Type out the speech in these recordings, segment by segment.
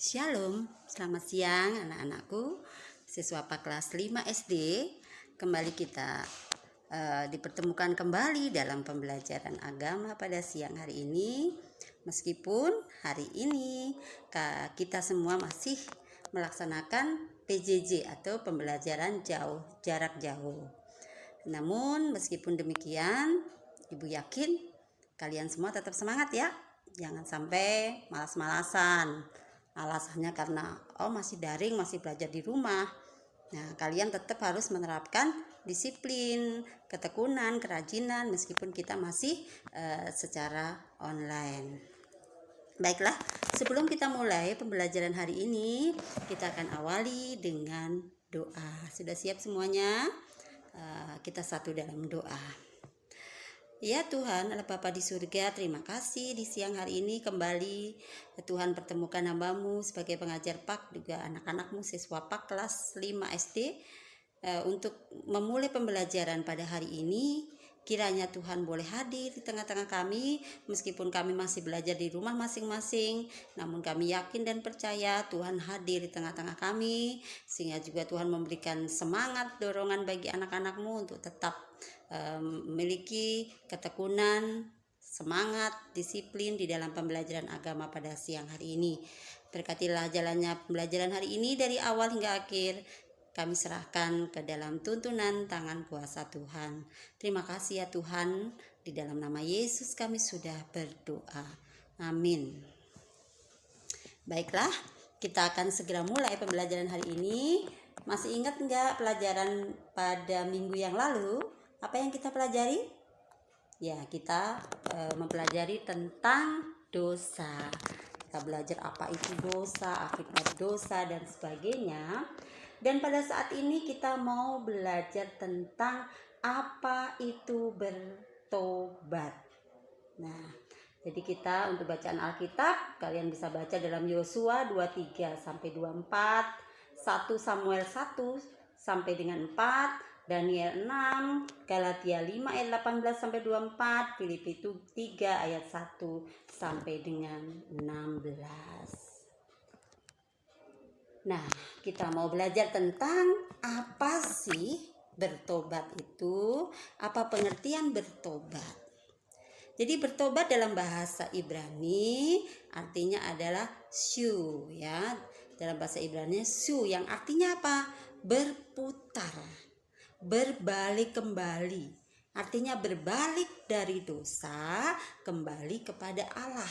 Shalom, selamat siang anak-anakku, siswa PAK kelas 5 SD. Kembali kita dipertemukan kembali dalam pembelajaran agama pada siang hari ini. Meskipun hari ini kita semua masih melaksanakan PJJ atau pembelajaran jarak jauh. Namun meskipun demikian, Ibu yakin kalian semua tetap semangat ya. Jangan sampai malas-malasan. Alasannya karena masih daring, masih belajar di rumah. Nah, kalian tetap harus menerapkan disiplin, ketekunan, kerajinan meskipun kita masih secara online. Baiklah, sebelum kita mulai pembelajaran hari ini, kita akan awali dengan doa. Sudah siap semuanya? Kita satu dalam doa. Ya Tuhan, Allah Bapa di surga, terima kasih di siang hari ini kembali Tuhan pertemukan hamba-Mu sebagai pengajar PAK, juga anak-anak-Mu siswa PAK kelas 5 SD untuk memulai pembelajaran pada hari ini. Kiranya Tuhan boleh hadir di tengah-tengah kami, meskipun kami masih belajar di rumah masing-masing, namun kami yakin dan percaya Tuhan hadir di tengah-tengah kami, sehingga juga Tuhan memberikan semangat, dorongan bagi anak-anak-Mu untuk tetap memiliki ketekunan, semangat, disiplin di dalam pembelajaran agama pada siang hari ini. Berkatilah jalannya pembelajaran hari ini dari awal hingga akhir. Kami serahkan ke dalam tuntunan tangan kuasa Tuhan. Terima kasih ya Tuhan. Di dalam nama Yesus kami sudah berdoa. Amin. Baiklah, kita akan segera mulai pembelajaran hari ini. Masih ingat enggak pelajaran pada minggu yang lalu? Apa yang kita pelajari? Ya, kita mempelajari tentang dosa. Kita belajar apa itu dosa, akibat dosa dan sebagainya. Dan pada saat ini kita mau belajar tentang apa itu bertobat. Nah, jadi kita untuk bacaan Alkitab, kalian bisa baca dalam Yosua 23 sampai 24, 1 Samuel 1 sampai dengan 4, Daniel 6, Galatia 5 ayat 18 sampai 24, Filipi 3 ayat 1 sampai dengan 16. Nah, kita mau belajar tentang apa sih bertobat itu, apa pengertian bertobat. Jadi bertobat dalam bahasa Ibrani artinya adalah shu ya. Dalam bahasa Ibrani shu yang artinya apa? Berputar. Berbalik kembali, artinya berbalik dari dosa kembali kepada Allah.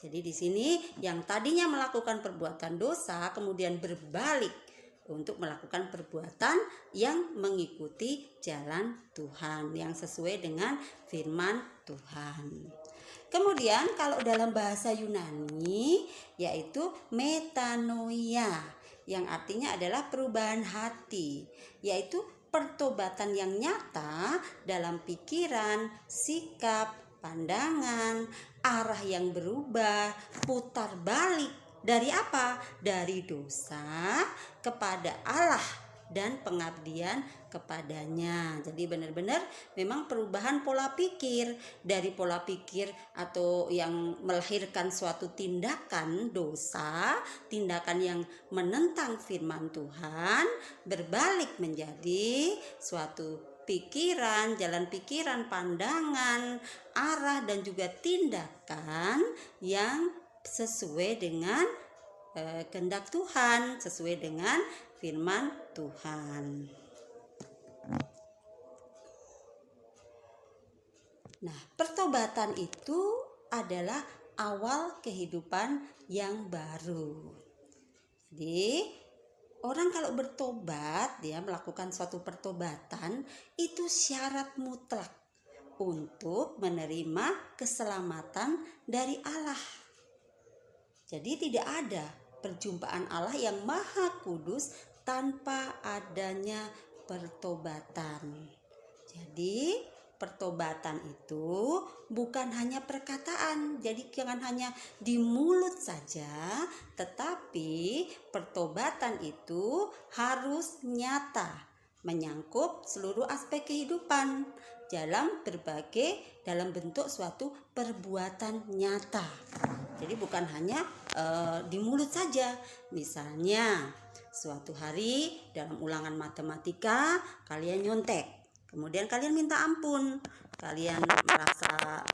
Jadi di sini yang tadinya melakukan perbuatan dosa kemudian berbalik untuk melakukan perbuatan yang mengikuti jalan Tuhan, yang sesuai dengan firman Tuhan. Kemudian kalau dalam bahasa Yunani yaitu metanoia, yang artinya adalah perubahan hati, yaitu pertobatan yang nyata dalam pikiran, sikap, pandangan, arah yang berubah, putar balik dari apa? Dari dosa kepada Allah dan pengabdian kepadanya. Jadi benar-benar memang perubahan pola pikir, dari pola pikir atau yang melahirkan suatu tindakan dosa, tindakan yang menentang firman Tuhan, berbalik menjadi suatu pikiran, jalan pikiran, pandangan, arah dan juga tindakan yang sesuai dengan kehendak Tuhan, sesuai dengan firman Tuhan. Nah, pertobatan itu adalah awal kehidupan yang baru. Jadi, orang kalau bertobat, dia melakukan suatu pertobatan, itu syarat mutlak untuk menerima keselamatan dari Allah. Jadi tidak ada perjumpaan Allah yang maha kudus tanpa adanya pertobatan. Jadi pertobatan itu bukan hanya perkataan, jadi jangan hanya di mulut saja, tetapi pertobatan itu harus nyata, menyangkut seluruh aspek kehidupan, dalam bentuk suatu perbuatan nyata. Jadi bukan hanya di mulut saja. Misalnya suatu hari dalam ulangan matematika kalian nyontek, kemudian kalian minta ampun, kalian merasa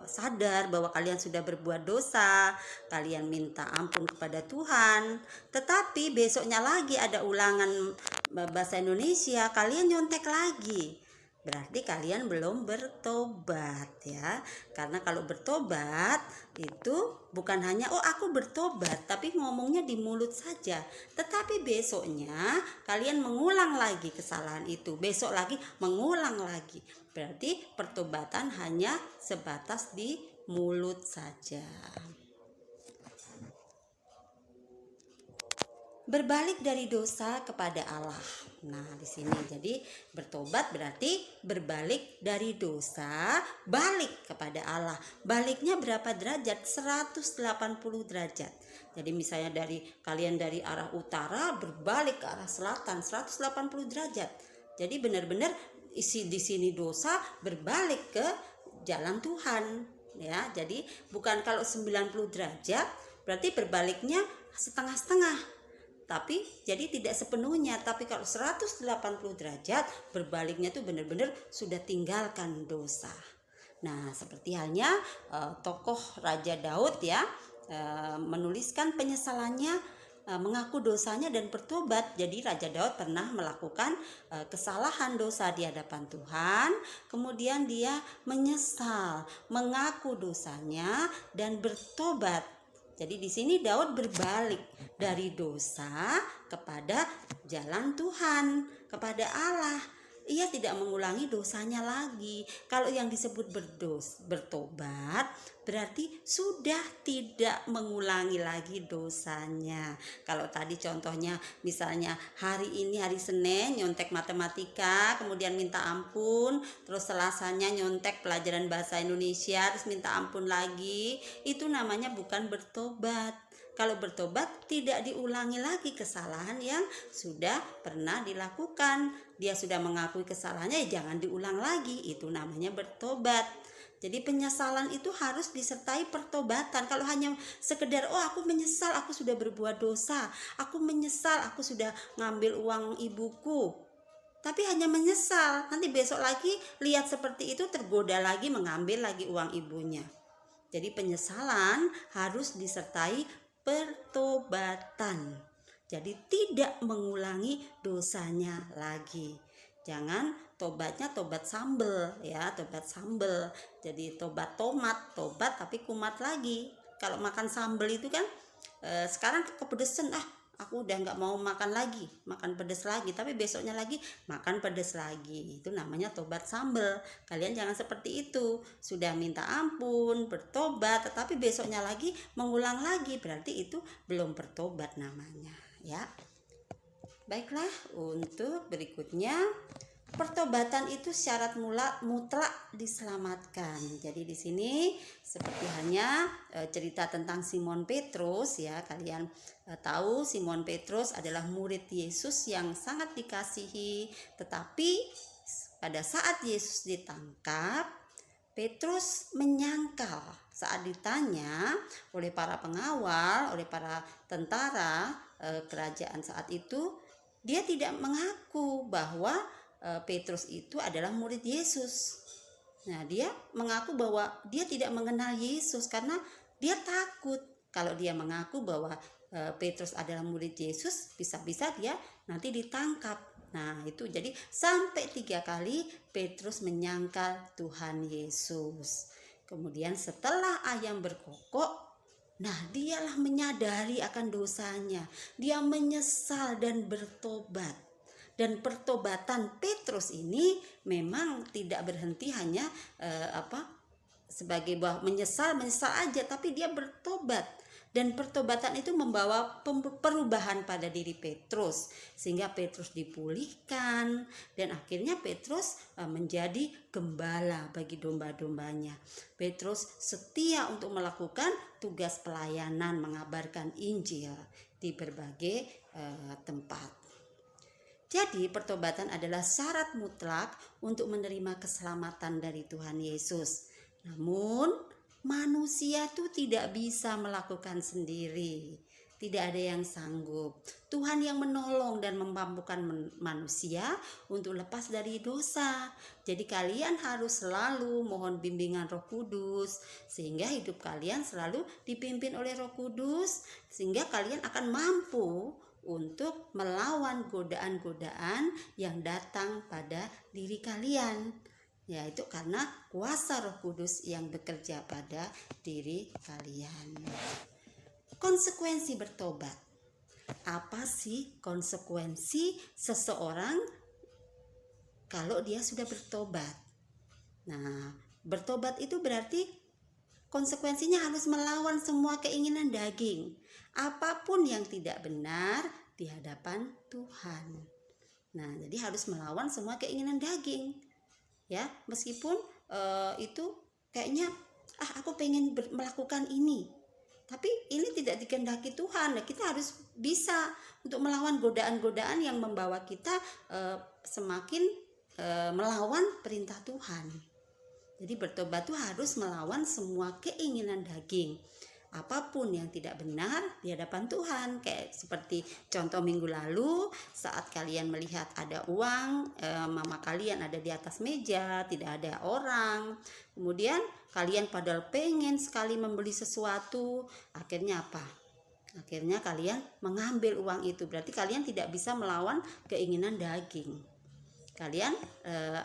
sadar bahwa kalian sudah berbuat dosa, kalian minta ampun kepada Tuhan, tetapi besoknya lagi ada ulangan bahasa Indonesia, kalian nyontek lagi. Berarti kalian belum bertobat ya. Karena kalau bertobat itu bukan hanya aku bertobat, tapi ngomongnya di mulut saja. Tetapi besoknya kalian mengulang lagi kesalahan itu, besok lagi mengulang lagi. Berarti pertobatan hanya sebatas di mulut saja. Berbalik dari dosa kepada Allah. Nah, di sini jadi bertobat berarti berbalik dari dosa, balik kepada Allah. Baliknya berapa derajat? 180 derajat. Jadi misalnya kalian dari arah utara berbalik ke arah selatan 180 derajat. Jadi benar-benar di sini dosa berbalik ke jalan Tuhan ya. Jadi bukan kalau 90 derajat berarti berbaliknya setengah-setengah. Tapi jadi tidak sepenuhnya, tapi kalau 180 derajat berbaliknya tuh benar-benar sudah tinggalkan dosa. Nah, seperti halnya tokoh Raja Daud ya, menuliskan penyesalannya, mengaku dosanya dan bertobat. Jadi Raja Daud pernah melakukan kesalahan dosa di hadapan Tuhan, kemudian dia menyesal, mengaku dosanya dan bertobat. Jadi di sini Daud berbalik dari dosa kepada jalan Tuhan, kepada Allah. Ia tidak mengulangi dosanya lagi. Kalau yang disebut bertobat berarti sudah tidak mengulangi lagi dosanya. Kalau tadi contohnya misalnya hari ini hari Senin nyontek matematika, kemudian minta ampun, terus Selasanya nyontek pelajaran bahasa Indonesia, terus minta ampun lagi, itu namanya bukan bertobat. Kalau bertobat tidak diulangi lagi kesalahan yang sudah pernah dilakukan. Dia sudah mengakui kesalahannya, ya jangan diulang lagi. Itu namanya bertobat. Jadi penyesalan itu harus disertai pertobatan. Kalau hanya sekedar aku menyesal, aku sudah berbuat dosa, aku menyesal, aku sudah ngambil uang ibuku, tapi hanya menyesal, nanti besok lagi lihat seperti itu tergoda lagi mengambil lagi uang ibunya. Jadi penyesalan harus disertai pertobatan. Jadi tidak mengulangi dosanya lagi. Jangan tobatnya tobat sambel ya, tobat sambel. Jadi tobat tomat, tobat tapi kumat lagi. Kalau makan sambel itu kan sekarang kepedesan, aku udah nggak mau makan lagi, makan pedas lagi, tapi besoknya lagi makan pedas lagi. Itu namanya tobat sambel. Kalian jangan seperti itu. Sudah minta ampun, bertobat, tetapi besoknya lagi mengulang lagi, berarti itu belum bertobat namanya, ya. Baiklah, untuk berikutnya, pertobatan itu syarat mutlak diselamatkan. Jadi di sini seperti halnya cerita tentang Simon Petrus ya, kalian tahu Simon Petrus adalah murid Yesus yang sangat dikasihi, tetapi pada saat Yesus ditangkap, Petrus menyangkal saat ditanya oleh para pengawal, oleh para tentara kerajaan saat itu. Dia tidak mengaku bahwa Petrus itu adalah murid Yesus. Nah, dia mengaku bahwa dia tidak mengenal Yesus karena dia takut. Kalau dia mengaku bahwa Petrus adalah murid Yesus, bisa-bisa dia nanti ditangkap. Nah, itu jadi sampai 3 kali Petrus menyangkal Tuhan Yesus. Kemudian setelah ayam berkokok, nah dialah menyadari akan dosanya. Dia menyesal dan bertobat. Dan pertobatan Petrus ini memang tidak berhenti hanya sebagai bahwa menyesal aja, tapi dia bertobat. Dan pertobatan itu membawa perubahan pada diri Petrus, sehingga Petrus dipulihkan dan akhirnya Petrus menjadi gembala bagi domba-dombanya. Petrus setia untuk melakukan tugas pelayanan mengabarkan Injil di berbagai tempat. Jadi pertobatan adalah syarat mutlak untuk menerima keselamatan dari Tuhan Yesus. Namun manusia itu tidak bisa melakukan sendiri. Tidak ada yang sanggup. Tuhan yang menolong dan memampukan manusia untuk lepas dari dosa. Jadi kalian harus selalu mohon bimbingan Roh Kudus sehingga hidup kalian selalu dipimpin oleh Roh Kudus, sehingga kalian akan mampu untuk melawan godaan-godaan yang datang pada diri kalian, yaitu karena kuasa Roh Kudus yang bekerja pada diri kalian. Konsekuensi bertobat. Apa sih konsekuensi seseorang kalau dia sudah bertobat? Nah, bertobat itu berarti konsekuensinya harus melawan semua keinginan daging, apapun yang tidak benar di hadapan Tuhan. Nah, jadi harus melawan semua keinginan daging, ya, meskipun itu kayaknya aku pengen melakukan ini, tapi ini tidak dikehendaki Tuhan. Nah, kita harus bisa untuk melawan godaan-godaan yang membawa kita semakin melawan perintah Tuhan. Jadi bertobat itu harus melawan semua keinginan daging, apapun yang tidak benar di hadapan Tuhan. Kayak seperti contoh minggu lalu, saat kalian melihat ada uang, mama kalian ada di atas meja, tidak ada orang, kemudian kalian padahal pengen sekali membeli sesuatu, akhirnya apa? Akhirnya kalian mengambil uang itu. Berarti kalian tidak bisa melawan keinginan daging. Kalian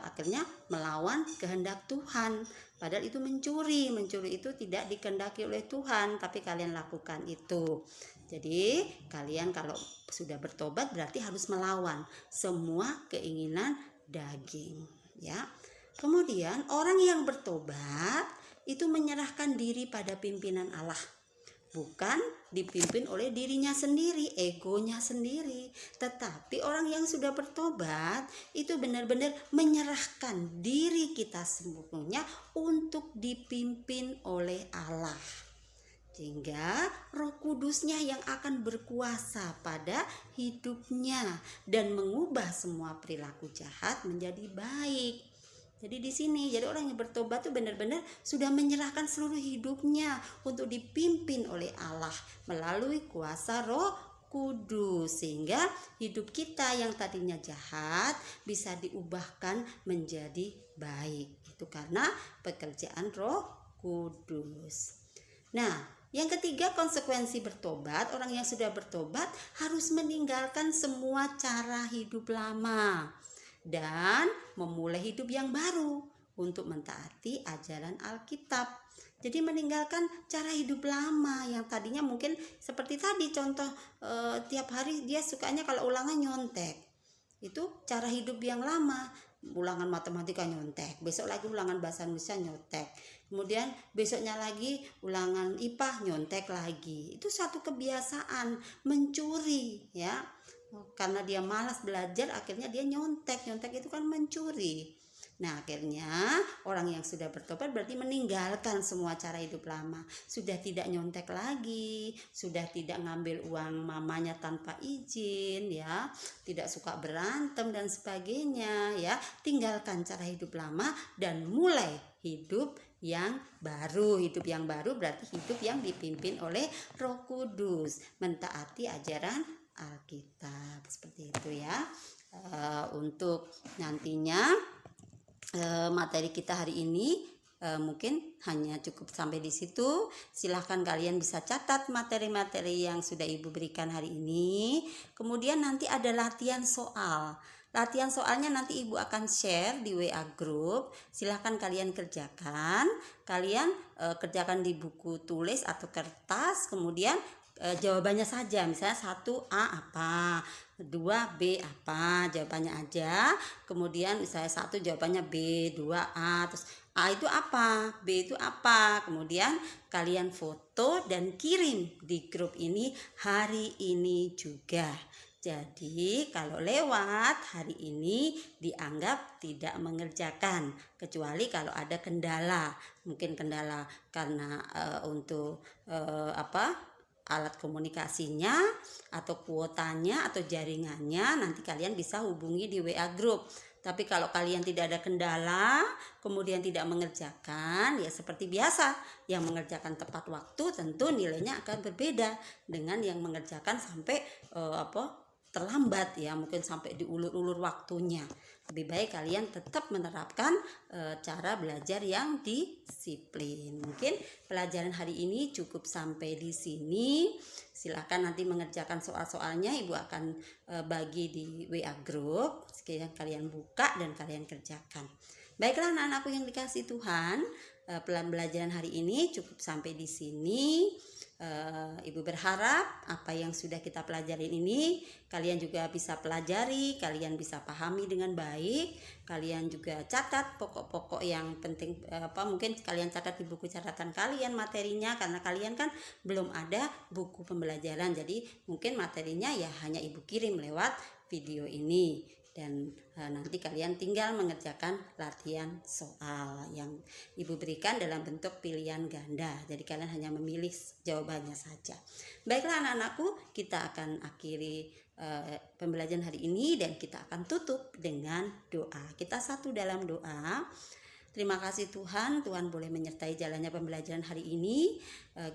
akhirnya melawan kehendak Tuhan. Padahal itu mencuri itu tidak dikehendaki oleh Tuhan, tapi kalian lakukan itu. Jadi kalian kalau sudah bertobat berarti harus melawan semua keinginan daging, ya. Kemudian orang yang bertobat itu menyerahkan diri pada pimpinan Allah, bukan dipimpin oleh dirinya sendiri, egonya sendiri. Tetapi orang yang sudah bertobat itu benar-benar menyerahkan diri kita sepenuhnya untuk dipimpin oleh Allah, sehingga Roh Kudusnya yang akan berkuasa pada hidupnya dan mengubah semua perilaku jahat menjadi baik. Jadi di sini, jadi orang yang bertobat itu benar-benar sudah menyerahkan seluruh hidupnya untuk dipimpin oleh Allah melalui kuasa Roh Kudus, sehingga hidup kita yang tadinya jahat bisa diubahkan menjadi baik. Itu karena pekerjaan Roh Kudus. Nah, yang ketiga, konsekuensi bertobat. Orang yang sudah bertobat harus meninggalkan semua cara hidup lama dan memulai hidup yang baru untuk mentaati ajaran Alkitab. Jadi meninggalkan cara hidup lama yang tadinya mungkin seperti tadi contoh, tiap hari dia sukanya kalau ulangan nyontek. Itu cara hidup yang lama. Ulangan matematika nyontek, besok lagi ulangan bahasa Indonesia nyontek, kemudian besoknya lagi ulangan IPA nyontek lagi. Itu satu kebiasaan mencuri, ya. Karena dia malas belajar, akhirnya dia nyontek itu kan mencuri. Nah, akhirnya orang yang sudah bertobat berarti meninggalkan semua cara hidup lama, sudah tidak nyontek lagi, sudah tidak ngambil uang mamanya tanpa izin, ya, tidak suka berantem dan sebagainya, ya. Tinggalkan cara hidup lama dan mulai hidup yang baru. Hidup yang baru berarti hidup yang dipimpin oleh Roh Kudus, mentaati ajaran Alkitab, seperti itu, ya. Untuk nantinya materi kita hari ini mungkin hanya cukup sampai di situ. Silahkan kalian bisa catat materi-materi yang sudah Ibu berikan hari ini. Kemudian nanti ada latihan soal. Latihan soalnya nanti Ibu akan share di WA group. Silahkan kalian kerjakan. Kalian kerjakan di buku tulis atau kertas. Kemudian jawabannya saja, misalnya 1A apa, 2B apa, jawabannya aja. Kemudian misalnya 1 jawabannya B, 2A, terus A itu apa, B itu apa. Kemudian kalian foto dan kirim di grup ini hari ini juga. Jadi kalau lewat hari ini dianggap tidak mengerjakan, kecuali kalau ada kendala. Mungkin kendala karena untuk alat komunikasinya atau kuotanya atau jaringannya, nanti kalian bisa hubungi di WA group. Tapi kalau kalian tidak ada kendala, kemudian tidak mengerjakan, ya seperti biasa, yang mengerjakan tepat waktu tentu nilainya akan berbeda dengan yang mengerjakan sampai terlambat, ya mungkin sampai diulur-ulur waktunya. Lebih baik kalian tetap menerapkan cara belajar yang disiplin. Mungkin pelajaran hari ini cukup sampai di sini. Silahkan nanti mengerjakan soal-soalnya, Ibu akan bagi di WA group. Sekiranya kalian buka dan kalian kerjakan. Baiklah anak-anakku yang dikasih Tuhan, pelajaran hari ini cukup sampai di sini. Ibu berharap apa yang sudah kita pelajari ini kalian juga bisa pelajari, kalian bisa pahami dengan baik, kalian juga catat pokok-pokok yang penting, mungkin kalian catat di buku catatan kalian materinya, karena kalian kan belum ada buku pembelajaran, jadi mungkin materinya ya hanya Ibu kirim lewat video ini. Dan nanti kalian tinggal mengerjakan latihan soal yang Ibu berikan dalam bentuk pilihan ganda. Jadi kalian hanya memilih jawabannya saja. Baiklah anak-anakku, kita akan akhiri pembelajaran hari ini dan kita akan tutup dengan doa. Kita satu dalam doa. Terima kasih Tuhan, Tuhan boleh menyertai jalannya pembelajaran hari ini.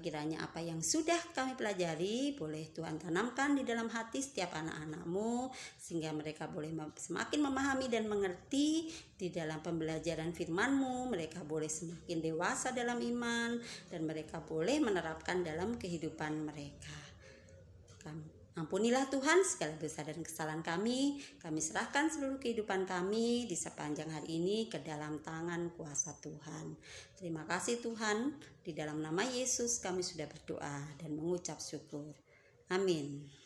Kiranya apa yang sudah kami pelajari boleh Tuhan tanamkan di dalam hati setiap anak-anak-Mu, sehingga mereka boleh semakin memahami dan mengerti di dalam pembelajaran firman-Mu. Mereka boleh semakin dewasa dalam iman dan mereka boleh menerapkan dalam kehidupan mereka. Ampunilah Tuhan segala dosa dan kesalahan kami. Kami serahkan seluruh kehidupan kami di sepanjang hari ini ke dalam tangan kuasa Tuhan. Terima kasih Tuhan. Di dalam nama Yesus kami sudah berdoa dan mengucap syukur. Amin.